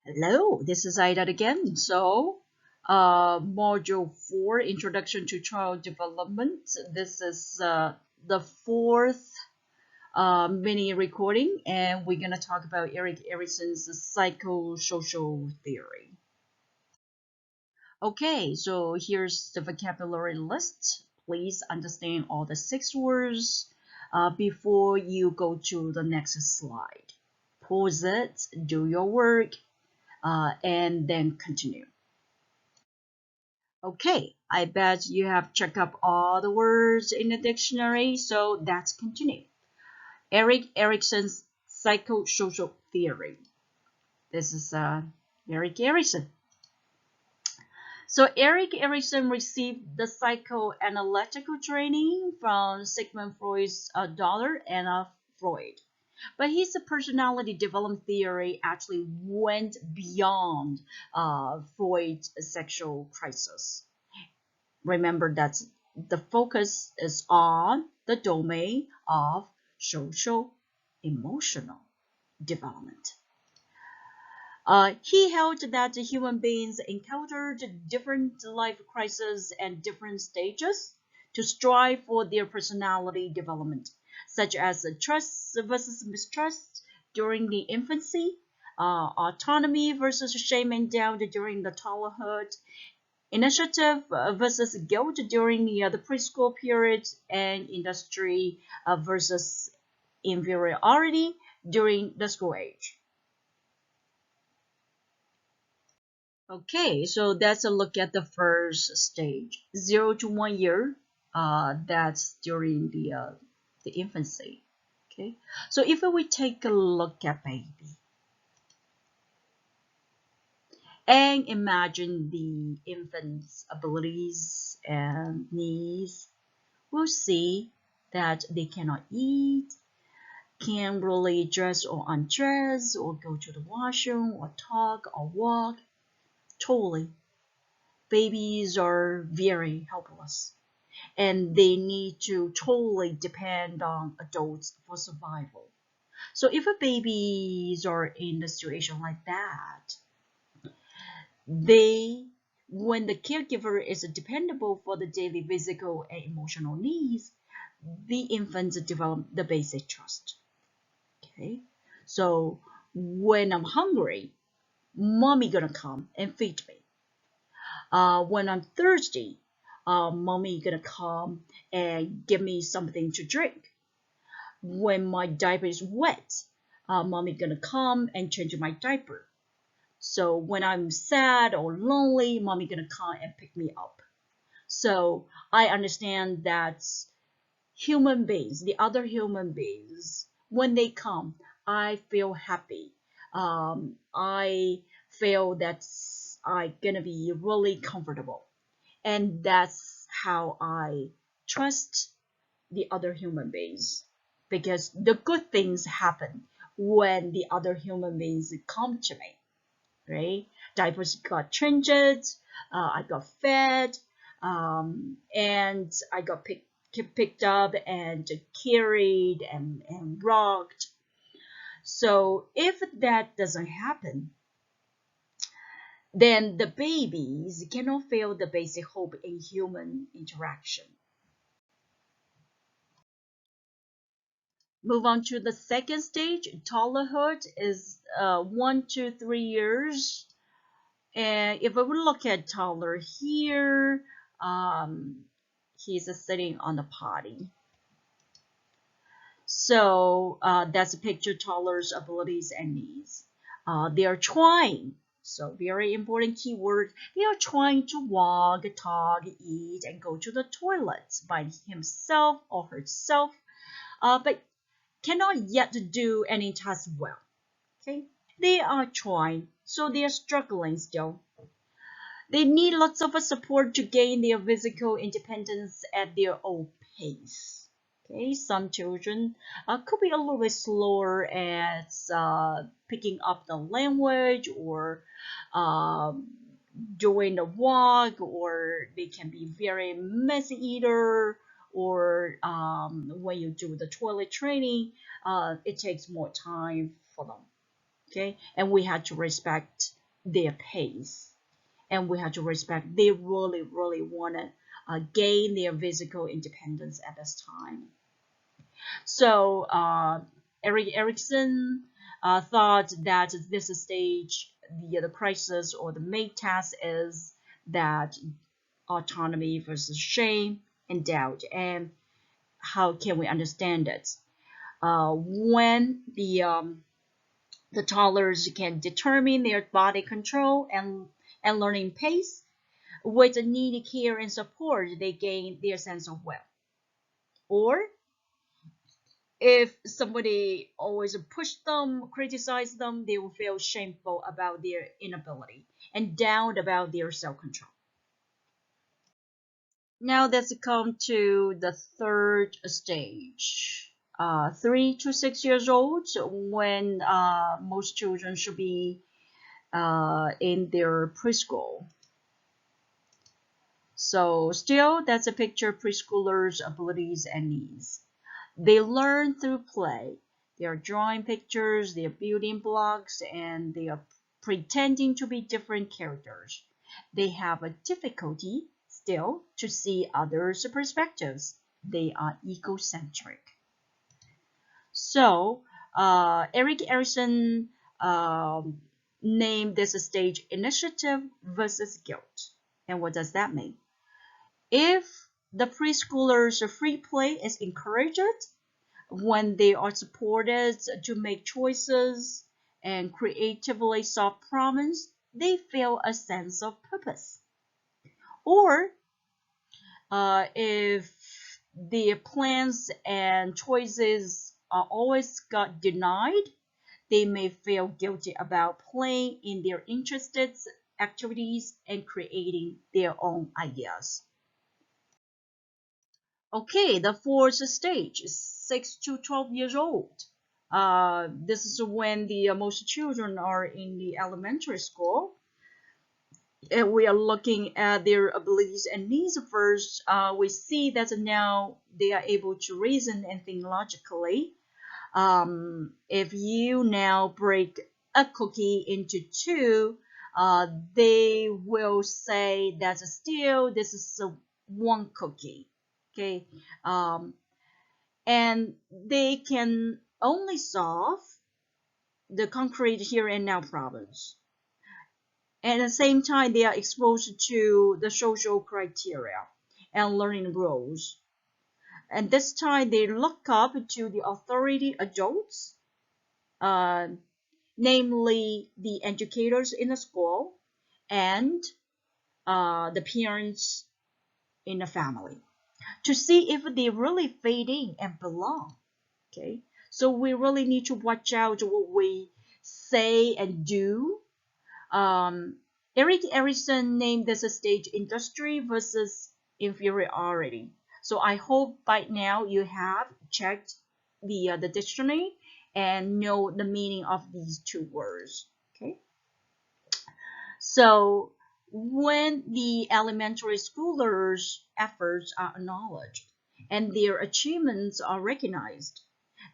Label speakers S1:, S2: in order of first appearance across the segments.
S1: Hello, this is Aida again. Module 4, Introduction to Child Development. This is the fourth mini recording, and we're going to talk about Erikson's psychosocial theory. Okay, so here's the vocabulary list. Please understand all the 6 words before you go to the next slide. Pause it, do your work, and then continue. Okay, I bet you have checked up all the words in the dictionary, so let's continue. Erikson's psychosocial theory. This is Erik Erikson. So Erik Erikson received the psychoanalytical training from Sigmund Freud's daughter, Anna Freud. But his personality development theory actually went beyond Freud's sexual crisis. Remember that the focus is on the domain of social emotional development. He held that human beings encountered different life crises and different stages to strive for their personality development, such as trust versus mistrust during the infancy, autonomy versus shame and doubt during the toddlerhood, initiative versus guilt during the preschool period, and industry versus inferiority during the school age. Okay, so that's a look at the first stage, 0 to 1 year. That's during the infancy. Okay, so if we take a look at baby and imagine the infant's abilities and needs, we'll see that they cannot eat, can't really dress or undress, or go to the washroom, or talk, or walk. Totally. Babies are very helpless, and they need to totally depend on adults for survival. So if a babies are in a situation like that, they when the caregiver is dependable for the daily physical and emotional needs, the infants develop the basic trust. Okay, so when I'm hungry, mommy gonna come and feed me. When I'm thirsty, mommy gonna come and give me something to drink. When my diaper is wet, mommy gonna come and change my diaper. So when I'm sad or lonely, mommy gonna come and pick me up. So I understand that human beings, the other human beings, when they come, I feel happy. I feel that I'm gonna be really comfortable, and that's how I trust the other human beings, because the good things happen when the other human beings come to me, right? Diapers got changed, I got fed, and I got picked up and carried and rocked. So if that doesn't happen, then the babies cannot feel the basic hope in human interaction. Move on to the second stage. Toddlerhood is 1 to 3 years. And if we look at toddler here, he's sitting on the potty. So that's a picture of toddlers' abilities and needs. They are trying. So very important keyword. They are trying to walk, talk, eat, and go to the toilets by himself or herself, but cannot yet do any task well. Okay, they are trying, so they are struggling still. They need lots of support to gain their physical independence at their own pace. Okay, some children could be a little bit slower at picking up the language, or um, doing the walk, or they can be very messy eater, or when you do the toilet training, it takes more time for them. Okay, and we had to respect their pace, and we had to respect they really want to gain their physical independence at this time. So Erikson thought that this stage, the crisis or the main task is that autonomy versus shame and doubt, and how can we understand it? When the toddlers can determine their body control and learning pace with the needed care and support, they gain their sense of well. Or if somebody always push them, criticize them, they will feel shameful about their inability and doubt about their self-control. Now let's come to the third stage. 3 to 6 years old, when most children should be in their preschool. So still, that's a picture of preschoolers' abilities and needs. They learn through play. They are drawing pictures, they are building blocks, and they are pretending to be different characters. They have a difficulty still to see others' perspectives. They are egocentric. So, Erikson named this stage initiative versus guilt. And what does that mean? If the preschoolers' free play is encouraged, when they are supported to make choices and creatively solve problems, they feel a sense of purpose. Or if their plans and choices are always got denied, they may feel guilty about playing in their interested activities and creating their own ideas. Okay, the fourth stage is 6 to 12 years old. This is when the most children are in the elementary school. And we are looking at their abilities and needs first. We see that now they are able to reason and think logically. If you now break a cookie into two, they will say that still this is one cookie. Okay, and they can only solve the concrete here and now problems. And at the same time, they are exposed to the social criteria and learning rules. And this time, they look up to the authority adults, uh, namely the educators in the school and the parents in the family, to see if they really fit in and belong. Okay, so we really need to watch out what we say and do. Erikson named this a stage industry versus inferiority. So I hope by now you have checked the dictionary and know the meaning of these two words. Okay. So when the elementary schoolers' efforts are acknowledged and their achievements are recognized,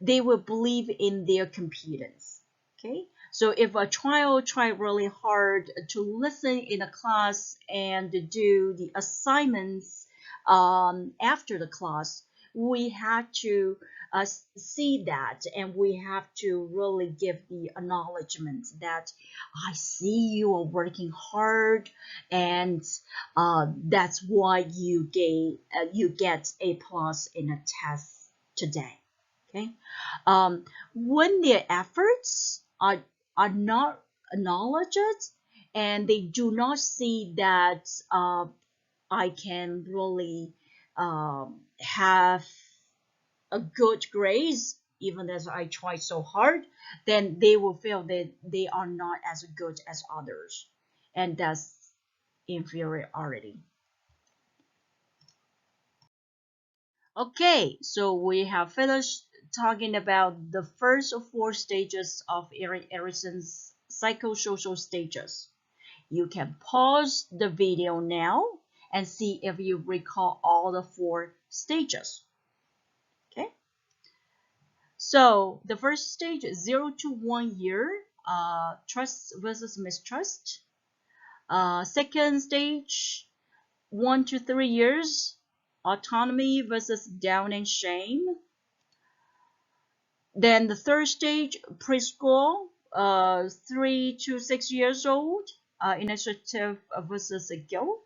S1: they will believe in their competence. Okay, so if a child try really hard to listen in a class and do the assignments after the class, we have to see that, and we have to really give the acknowledgement that I see you are working hard, and that's why you get A plus in a test today. Okay, when their efforts are not acknowledged and they do not see that I can really have a good grades even as I try so hard, then they will feel that they are not as good as others, and that's inferiority. Okay, so we have finished talking about the first of 4 stages of Erikson's psychosocial stages. You can pause the video now and see if you recall all the 4 stages. Okay, so the first stage is 0 to 1 year. trust versus mistrust. Second stage, 1 to 3 years, autonomy versus doubt and shame. Then the third stage, preschool, 3 to 6 years old, initiative versus guilt.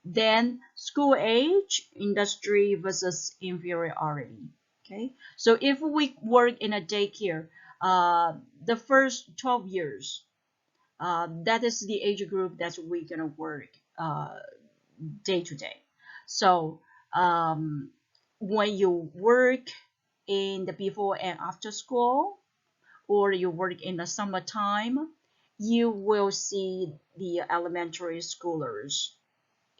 S1: Then school age, industry versus inferiority. Okay, so if we work in a daycare, the first 12 years, that is the age group that we're gonna work day to day. So when you work in the before and after school, or you work in the summertime, you will see the elementary schoolers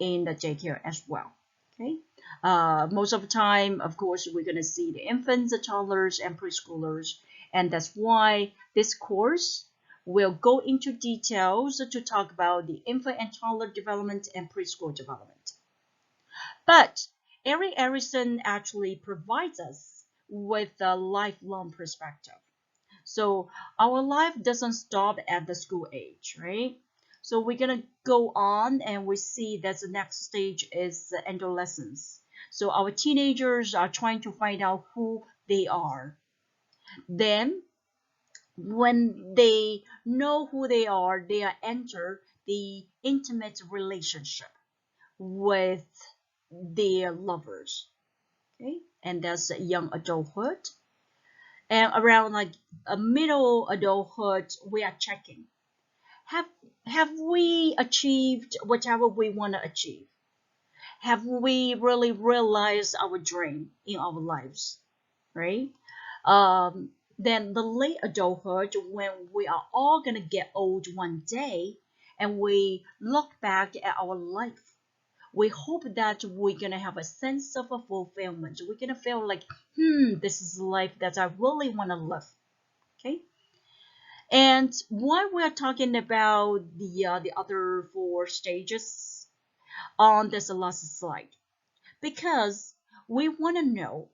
S1: in the daycare as well. Okay. Most of the time, of course, we're gonna see the infants, the toddlers, and preschoolers, and that's why this course will go into details to talk about the infant and toddler development and preschool development. But Erikson actually provides us with a lifelong perspective. So our life doesn't stop at the school age, right? So we're gonna go on and we see that the next stage is adolescence. So our teenagers are trying to find out who they are. Then when they know who they are enter the intimate relationship with their lovers. Okay, and that's young adulthood. And around like a middle adulthood, we are checking, have have we achieved whatever we want to achieve? Have we really realized our dream in our lives, right? Then the late adulthood, when we are all gonna get old one day, and we look back at our life, we hope that we're gonna have a sense of a fulfillment. We're gonna feel like, this is the life that I really want to live. Okay. And why we're talking about the other four stages on this last slide? Because we want to know,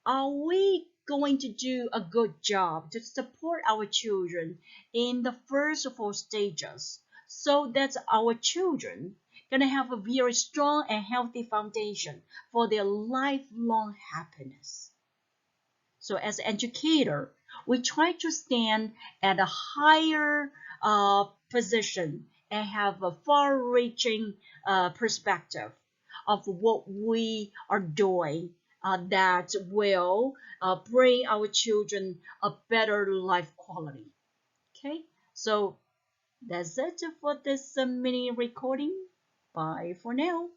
S1: are we going to do a good job to support our children in the first four stages so that our children gonna have a very strong and healthy foundation for their lifelong happiness? So as an educator, we try to stand at a higher position and have a far-reaching perspective of what we are doing that will bring our children a better life quality. Okay, so that's it for this mini recording. Bye for now.